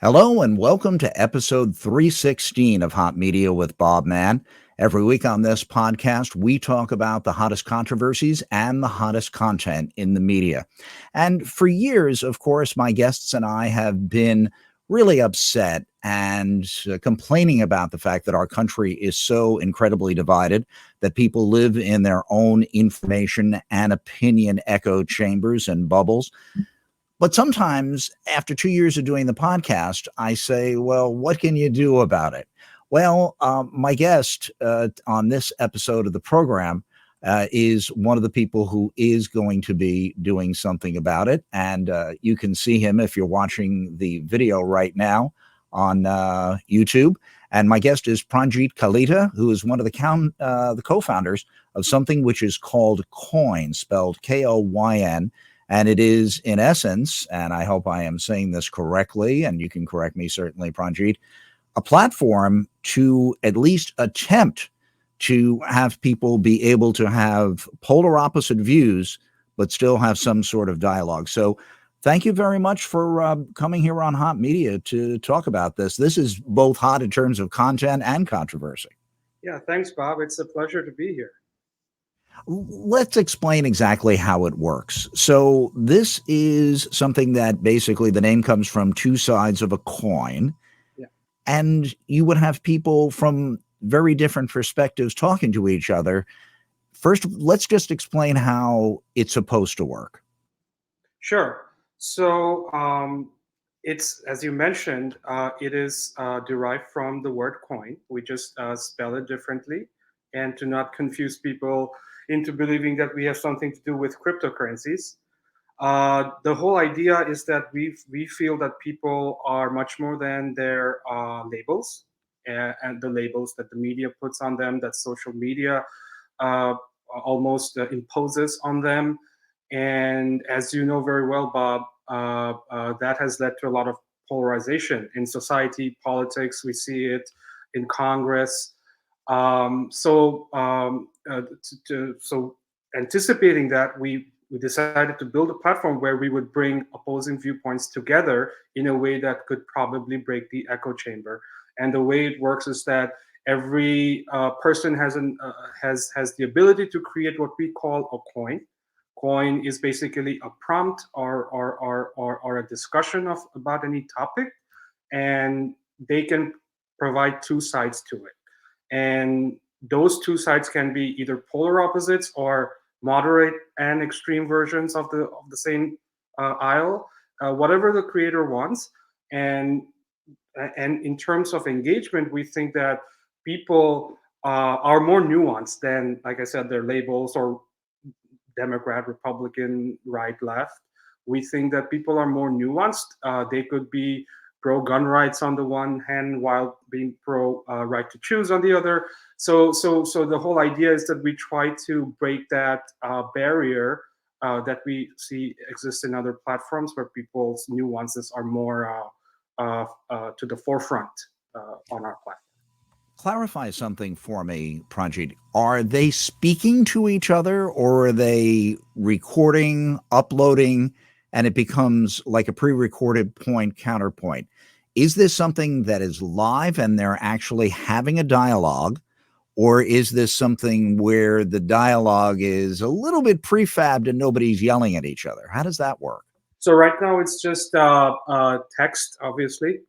Hello and welcome to episode 316 of Hot Media with Bob Mann. Every week on this podcast, we talk about the hottest controversies and the hottest content in the media. And for years, of course, my guests and I have been really upset and complaining about the fact that our country is so incredibly divided, that people live in their own information and opinion echo chambers and bubbles. But sometimes, after 2 years of doing the podcast, I say, well, what can you do about it? Well, my guest on this episode of the program is one of the people who is going to be doing something about it. And you can see him if you're watching the video right now on YouTube. And my guest is Pranjit Kalita, who is one of the co-founders of something which is called Koyn, spelled Koyn. And it is, in essence, and I hope I am saying this correctly, and you can correct me certainly, Pranjit, a platform to at least attempt to have people be able to have polar opposite views, but still have some sort of dialogue. So thank you very much for coming here on Hot Media to talk about this. This is both hot in terms of content and controversy. Yeah, thanks, Bob. It's a pleasure to be here. Let's explain exactly how it works. So, this is something that basically the name comes from two sides of a coin, Yeah, and you would have people from very different perspectives talking to each other. First, let's just explain how it's supposed to work. sure. So it's as you mentioned, it is derived from the word coin. We just spell it differently, and to not confuse people into believing that we have something to do with cryptocurrencies. The whole idea is that we feel that people are much more than their labels and the labels that the media puts on them, that social media uh, almost imposes on them. And as you know very well, Bob, that has led to a lot of polarization in society, politics. We see it in Congress. So anticipating that, we decided to build a platform where we would bring opposing viewpoints together in a way that could probably break the echo chamber. And the way it works is that every person has the ability to create what we call a coin. Coin is basically a prompt or a discussion of about any topic, and they can provide two sides to it. And those two sides can be either polar opposites or moderate and extreme versions of the same aisle, whatever the creator wants. And and in terms of engagement, we think that people are more nuanced than, like I said, their labels or Democrat, Republican, right, left. We think that people are more nuanced. They could be pro gun rights on the one hand while being pro right to choose on the other. So the whole idea is that we try to break that barrier that we see exists in other platforms where people's nuances are more to the forefront on our platform. Clarify something for me, Pranjit. Are they speaking to each other or are they recording, uploading, and it becomes like a pre recorded point counterpoint? Is this something that is live and they're actually having a dialogue? Or is this something where the dialogue is a little bit prefabbed and nobody's yelling at each other? How does that work? So right now it's just text. Obviously,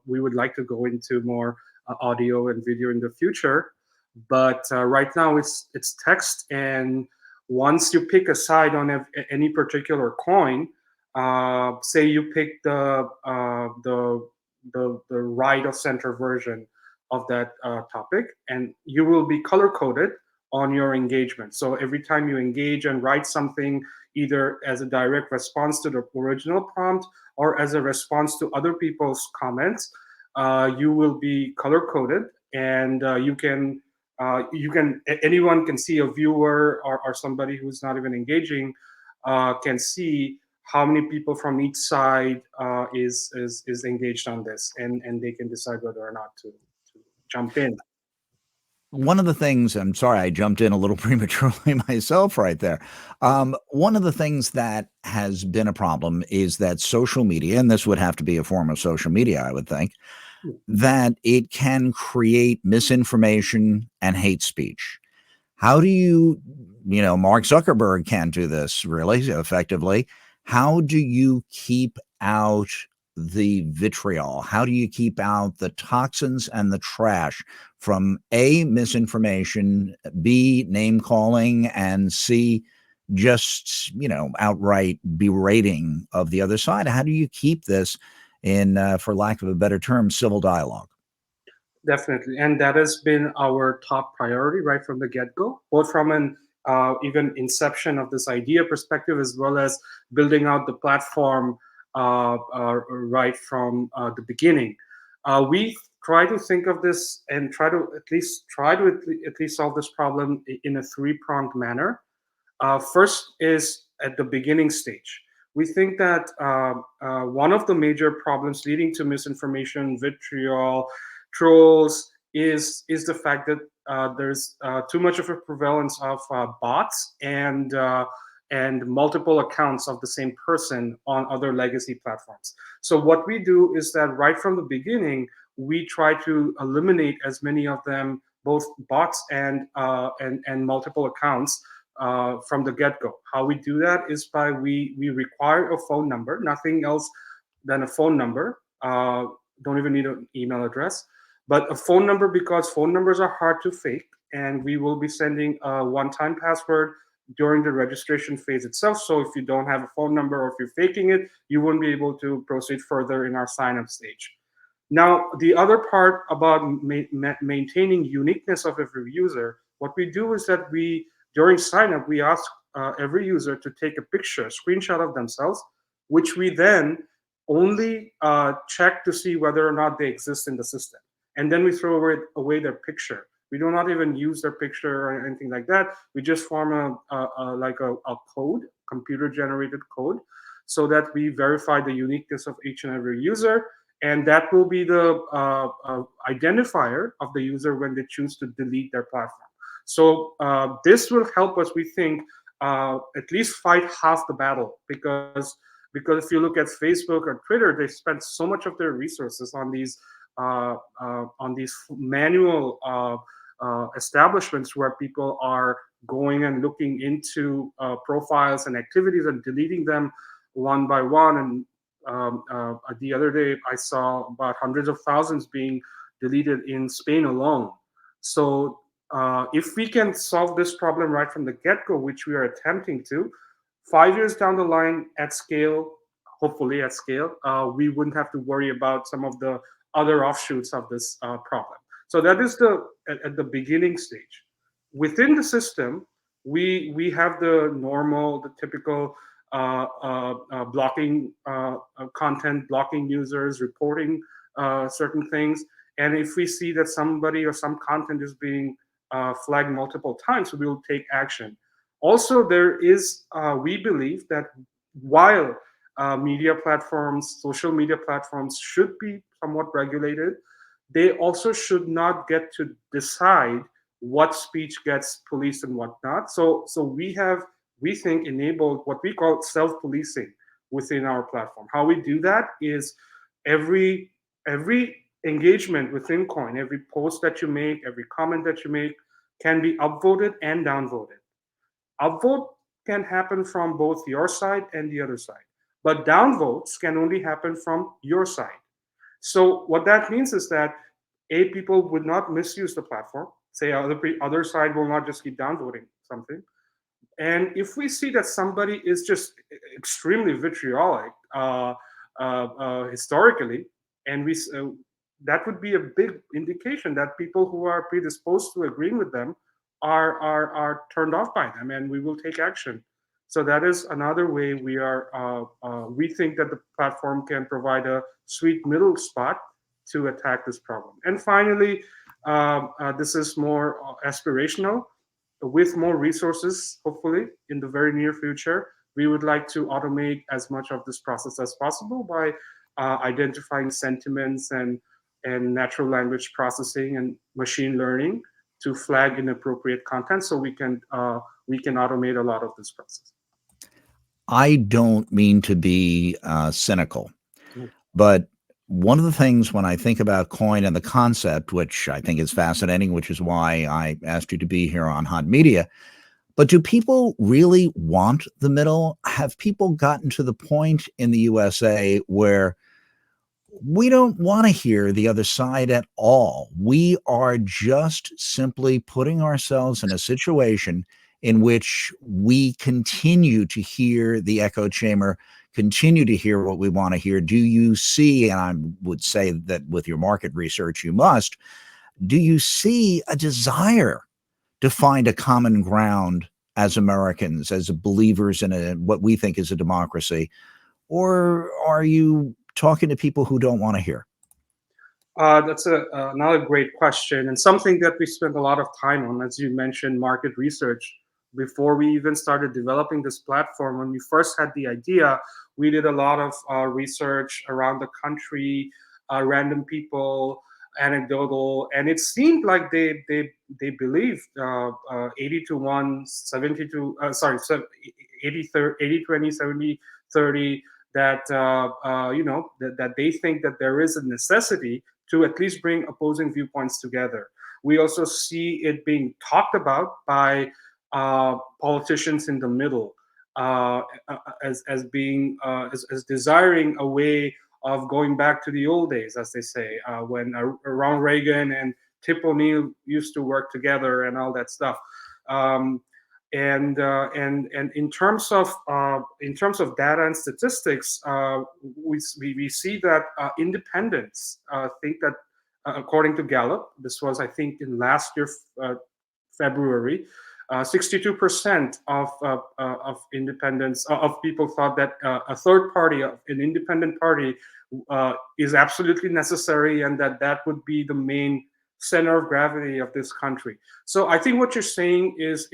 we would like to go into more audio and video in the future, but right now it's text. And once you pick a side on any particular coin, say you pick the right of center version of that topic, and you will be color coded on your engagement. So every time you engage and write something, either as a direct response to the original prompt or as a response to other people's comments, you will be color coded, and anyone can see, a viewer or somebody who's not even engaging can see how many people from each side is engaged on this, and they can decide whether or not to jump in. one of the things, I'm sorry, I jumped in a little prematurely myself right there. One of the things that has been a problem is that social media, and this would have to be a form of social media, I would think, that it can create misinformation and hate speech. How do Mark Zuckerberg can't do this really effectively. How do you keep out the vitriol? How do you keep out the toxins and the trash from A, misinformation, B, name calling, and C, just, outright berating of the other side? How do you keep this in, for lack of a better term, civil dialogue? Definitely, and that has been our top priority right from the get-go, both from an even inception of this idea perspective, as well as building out the platform right from the beginning. We try to think of this and try to at least solve this problem in a three-pronged manner. First is at the beginning stage. We think that one of the major problems leading to misinformation, vitriol, trolls is the fact that there's too much of a prevalence of bots and multiple accounts of the same person on other legacy platforms. So what we do is that right from the beginning, we try to eliminate as many of them, both bots and multiple accounts from the get-go. How we do that is by we require a phone number, nothing else than a phone number. Don't even need an email address, but a phone number, because phone numbers are hard to fake, and we will be sending a one-time password during the registration phase itself. So if you don't have a phone number or if you're faking it, you won't be able to proceed further in our sign-up stage. Now, the other part about maintaining uniqueness of every user, what we do is that during sign up, we ask every user to take a picture, a screenshot of themselves, which we then only check to see whether or not they exist in the system. And then we throw away their picture. We do not even use their picture or anything like that. We just form a code, computer generated code, so that we verify the uniqueness of each and every user, and that will be the identifier of the user when they choose to delete their platform. So this will help us, we think, at least fight half the battle, because if you look at Facebook or Twitter, they spend so much of their resources on these manual establishments where people are going and looking into profiles and activities and deleting them one by one. And the other day, I saw about hundreds of thousands being deleted in Spain alone. So if we can solve this problem right from the get-go, which we are attempting to, 5 years down the line at scale, hopefully at scale, we wouldn't have to worry about some of the other offshoots of this problem. So that is at the beginning stage. Within the system, we have the typical blocking content, blocking users, reporting certain things. And if we see that somebody or some content is being flagged multiple times, we will take action. Also, we believe that while media platforms, social media platforms should be somewhat regulated, they also should not get to decide what speech gets policed and what not. So we think, enabled what we call self-policing within our platform. How we do that is every engagement within Koyn, every post that you make, every comment that you make can be upvoted and downvoted. Upvote can happen from both your side and the other side, but downvotes can only happen from your side. So what that means is that people would not misuse the platform. Say other side will not just keep downvoting something. And if we see that somebody is just extremely vitriolic historically, and that would be a big indication that people who are predisposed to agreeing with them are turned off by them, and we will take action. So that is another way we think that the platform can provide a sweet middle spot to attack this problem. And finally, this is more aspirational. With more resources, hopefully in the very near future, we would like to automate as much of this process as possible by identifying sentiments and natural language processing and machine learning to flag inappropriate content, so we can automate a lot of this process. I don't mean to be cynical, Mm. but one of the things when I think about Koyn and the concept, which I think is fascinating, which is why I asked you to be here on Hot Media, but do people really want the middle? Have people gotten to the point in the USA where we don't want to hear the other side at all? We are just simply putting ourselves in a situation in which we continue to hear the echo chamber, continue to hear what we want to hear. Do you see, and I would say that with your market research, you must, do you see a desire to find a common ground as Americans, as believers in what we think is a democracy? Or are you talking to people who don't want to hear? That's another great question, and something that we spent a lot of time on, as you mentioned, market research. Before we even started developing this platform, when we first had the idea, we did a lot of research around the country, random people, anecdotal, and it seemed like they believed 80 to 1, 70 to, 80, 80, 20, 70, 30, that that they think that there is a necessity to at least bring opposing viewpoints together. We also see it being talked about by politicians in the middle, as being as desiring a way of going back to the old days, as they say, when Ronald Reagan and Tip O'Neill used to work together and all that stuff. Um, and in terms of data and statistics, we see that independents think that, according to Gallup, this was, I think, in last year, February, 62% of independents, of people, thought that a third party, an independent party, is absolutely necessary, and that would be the main center of gravity of this country. So I think what you're saying is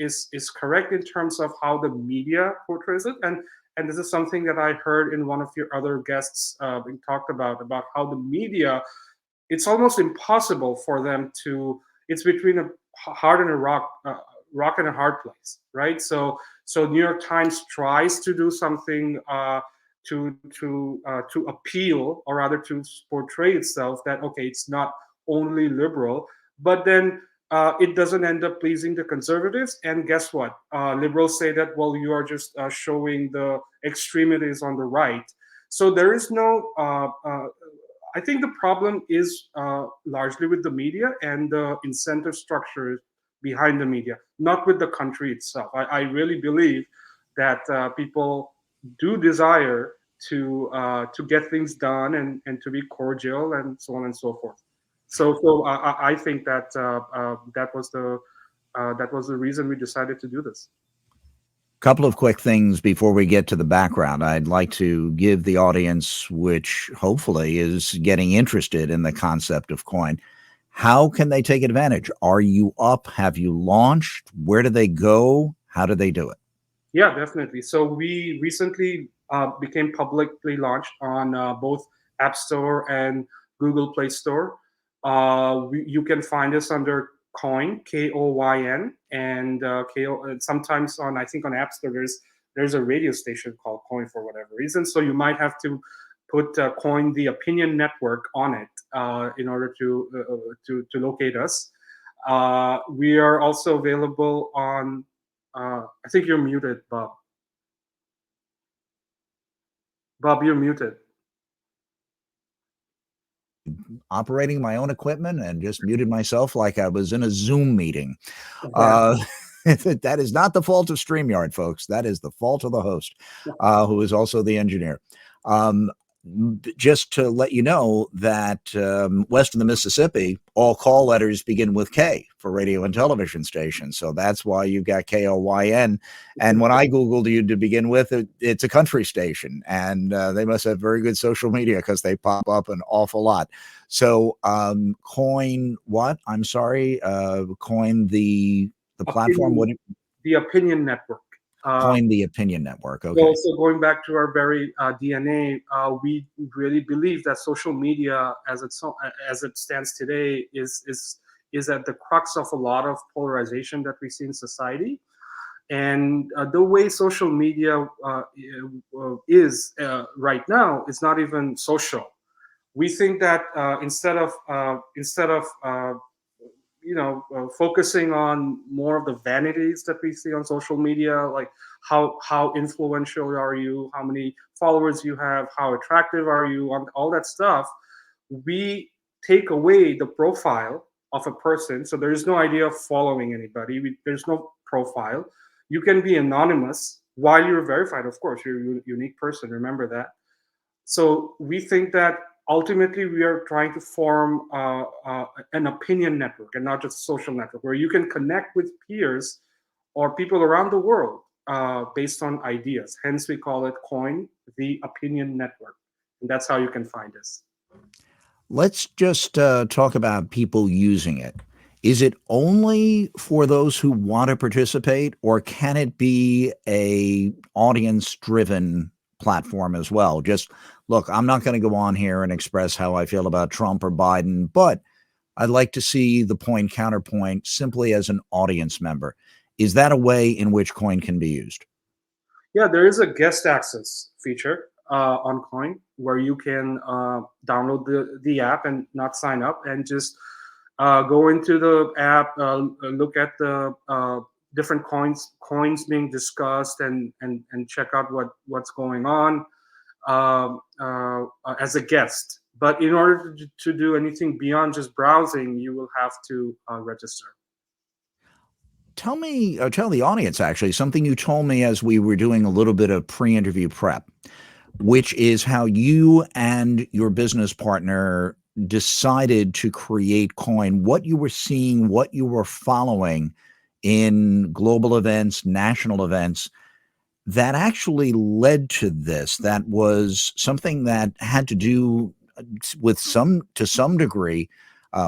correct in terms of how the media portrays it, and this is something that I heard in one of your other guests being talked about how the media, it's almost impossible for them to. It's between a hard and a rock and a hard place, right? So New York Times tries to do something to appeal, or rather to portray itself that, okay, it's not only liberal, but then it doesn't end up pleasing the conservatives. And guess what? Liberals say that, well, you are just showing the extremities on the right. So there is no. I think the problem is largely with the media and the incentive structures behind the media, not with the country itself. I really believe that people do desire to get things done, and to be cordial, and so on and so forth. So I think that that was the reason we decided to do this. Couple of quick things before we get to the background. I'd like to give the audience, which hopefully is getting interested in the concept of Koyn, how can they take advantage? Are you up? Have you launched? Where do they go? How do they do it? Yeah, definitely. So we recently became publicly launched on both App Store and Google Play Store. You can find us under Koyn, Koyn, and sometimes on, I think, on App Store there's a radio station called Koyn for whatever reason. So you might have to put Koyn the Opinion Network on it in order to locate us. We are also available on. I think you're muted, Bob. Bob, you're muted. Operating my own equipment and just muted myself like I was in a Zoom meeting. Okay. That is not the fault of StreamYard, folks. That is the fault of the host, who is also the engineer. Just to let you know that west of the Mississippi, all call letters begin with K for radio and television stations. So that's why you've got KOYN. And when I Googled you to begin with, it's a country station. And they must have very good social media because they pop up an awful lot. So Koyn what? I'm sorry. Koyn the platform. What? The Opinion Network. Koyn the Opinion Network. Okay. So going back to our very DNA, we really believe that social media, as it stands today, is at the crux of a lot of polarization that we see in society. And the way social media is right now is not even social. We think that instead of focusing on more of the vanities that we see on social media, like how influential are you, how many followers you have, how attractive are you, on all that stuff, we take away the profile of a person. So there is no idea of following anybody. There's no profile. You can be anonymous while you're verified. Of course, you're a unique person. Remember that. So we think that ultimately we are trying to form an opinion network and not just a social network where you can connect with peers or people around the world based on ideas. Hence, we call it Koyn, the opinion network. And that's how you can find us. Let's just talk about people using it. Is it only for those who want to participate, or can it be a audience-driven platform as well? Just look, I'm not going to go on here and express how I feel about Trump or Biden, but I'd like to see the point counterpoint simply as an audience member. Is that a way in which Coin can be used? Yeah, there is a guest access feature on Coin where you can download the app and not sign up and just go into the app, look at the different coins being discussed, and check out what's going on as a guest. But in order to do anything beyond just browsing, you will have to register. Tell me, tell the audience actually something you told me as we were doing a little bit of pre-interview prep, which is how you and your business partner decided to create Coin, what you were seeing, what you were following in global events, national events that actually led to this. That was something that had to do with to some degree,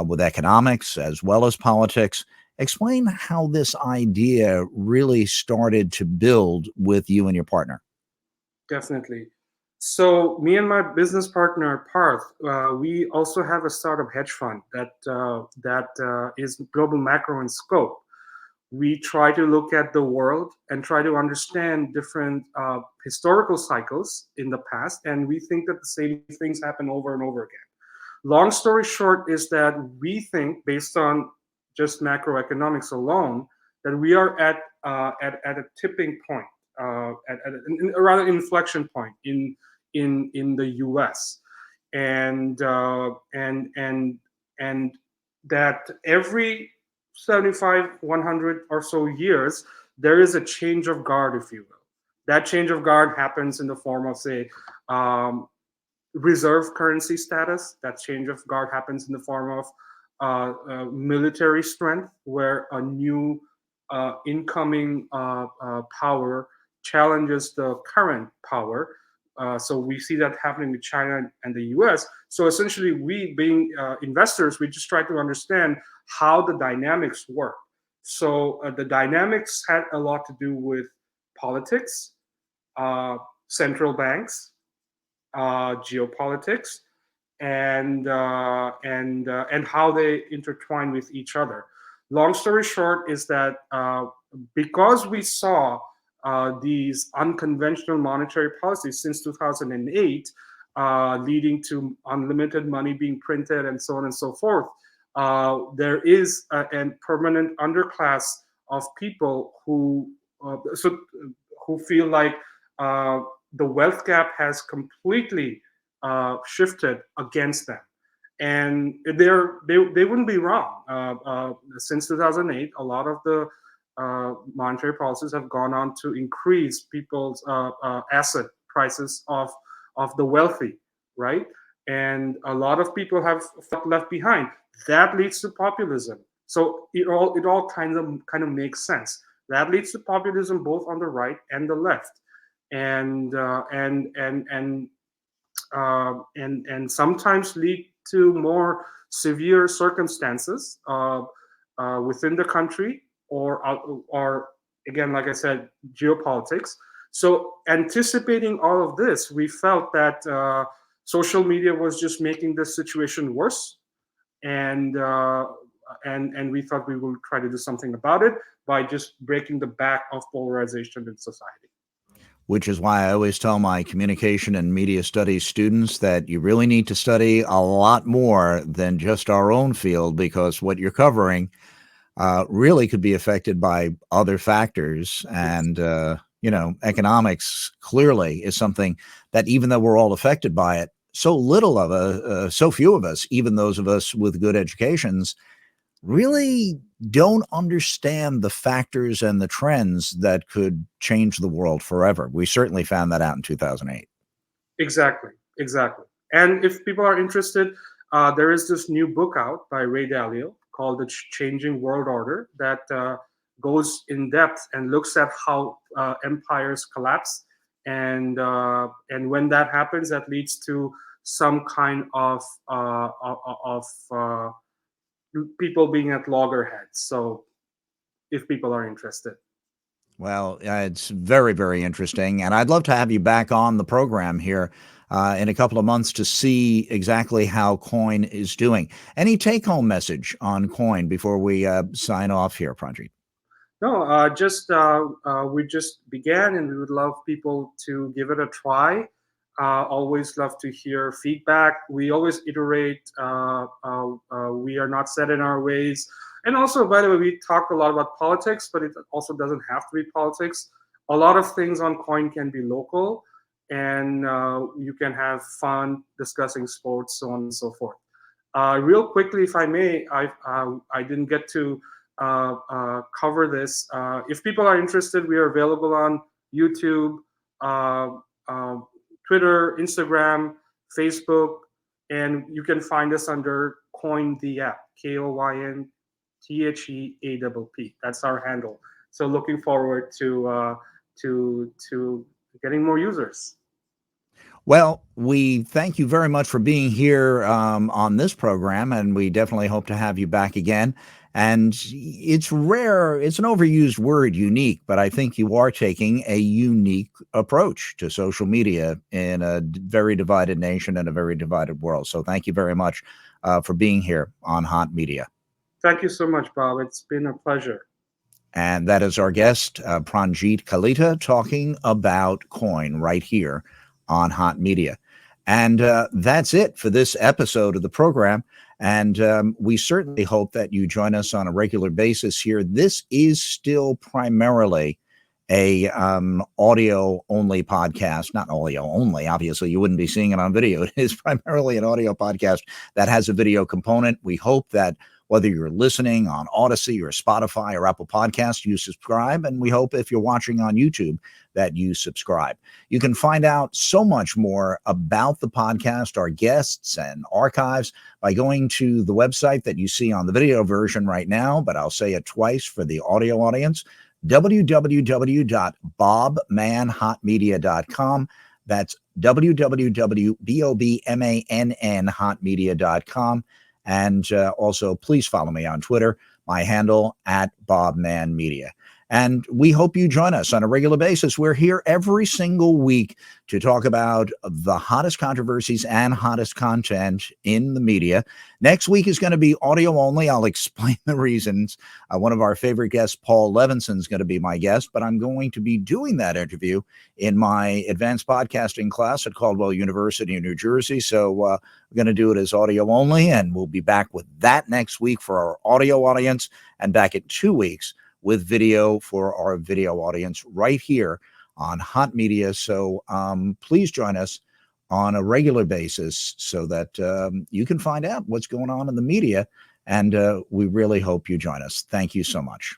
with economics as well as politics. Explain how this idea really started to build with you and your partner. Definitely. So me and my business partner Parth, we also have a startup hedge fund that is global macro in scope. We try to look at the world and try to understand different historical cycles in the past, and we think that the same things happen over and over again. Long story short is that we think, based on just macroeconomics alone, that we are at a tipping point, a rather inflection point in the U.S. And that every 75, 100 or so years, there is a change of guard, if you will. That change of guard happens in the form of, say, um, reserve currency status. That change of guard happens in the form of military strength, where a new incoming power challenges the current power. So we see that happening with China and the US. So essentially, we being investors, we just try to understand how the dynamics work. So the dynamics had a lot to do with politics, uh, central banks, geopolitics, and how they intertwine with each other. Long story short is that because we saw these unconventional monetary policies since 2008, leading to unlimited money being printed and so on and so forth, there is a permanent underclass of people who feel like uh, the wealth gap has completely shifted against them. And they wouldn't be wrong. Since 2008, a lot of the monetary policies have gone on to increase people's asset prices of the wealthy, right? And a lot of people have felt left behind. That leads to populism. So it all kind of makes sense. That leads to populism both on the right and the left, and and sometimes lead to more severe circumstances within the country, or again, like I said, geopolitics. So anticipating all of this, we felt that social media was just making the situation worse, and and we thought we will try to do something about it by just breaking the back of polarization in society. Which is why I always tell my communication and media studies students that you really need to study a lot more than just our own field, because what you're covering really could be affected by other factors. Yes, And, economics clearly is something that, even though we're all affected by it, so few of us, even those of us with good educations, really don't understand the factors and the trends that could change the world forever. We certainly found that out in 2008. exactly, exactly. And if people are interested, there is this new book out by Ray Dalio called The Changing World Order that goes in depth and looks at how empires collapse, and when that happens, that leads to some kind of people being at loggerheads. So if people are interested. Well, it's very, very interesting. And I'd love to have you back on the program here in a couple of months to see exactly how Koyn is doing. Any take home message on Koyn before we sign off here, Pranjit? No, just we just began, and we would love people to give it a try. Always love to hear feedback. We always iterate. We are not set in our ways. And also, by the way, we talk a lot about politics, but it also doesn't have to be politics. A lot of things on Coin can be local, and you can have fun discussing sports, so on and so forth. Real quickly, if I may, I didn't get to cover this. If people are interested, we are available on YouTube, uh, uh, Twitter, Instagram, Facebook, and you can find us under Coin the App, KoynTheApp. That's our handle. So looking forward to getting more users. Well, we thank you very much for being here on this program, and we definitely hope to have you back again. And it's rare, it's an overused word, unique, but I think you are taking a unique approach to social media in a very divided nation and a very divided world. So thank you very much for being here on Hot Media. Thank you so much, Bob. It's been a pleasure. And that is our guest, Pranjit Kalita, talking about Koyn right here on Hot Media. And that's it for this episode of the program. And we certainly hope that you join us on a regular basis here. This is still primarily a audio only podcast, not audio only. Obviously, you wouldn't be seeing it on video. It is primarily an audio podcast that has a video component. We hope that whether you're listening on Odyssey or Spotify or Apple Podcasts, you subscribe. And we hope if you're watching on YouTube that you subscribe. You can find out so much more about the podcast, our guests, and archives by going to the website that you see on the video version right now, but I'll say it twice for the audio audience, www.bobmanhotmedia.com. That's www.bobmannhotmedia.com. And also, please follow me on Twitter, my handle @BobManMedia. And we hope you join us on a regular basis. We're here every single week to talk about the hottest controversies and hottest content in the media. Next week is going to be audio only. I'll explain the reasons. One of our favorite guests, Paul Levinson, is going to be my guest, but I'm going to be doing that interview in my advanced podcasting class at Caldwell University in New Jersey. So we're going to do it as audio only, and we'll be back with that next week for our audio audience, and back in 2 weeks with video for our video audience right here on Hot Media. So please join us on a regular basis so that you can find out what's going on in the media. And we really hope you join us. Thank you so much.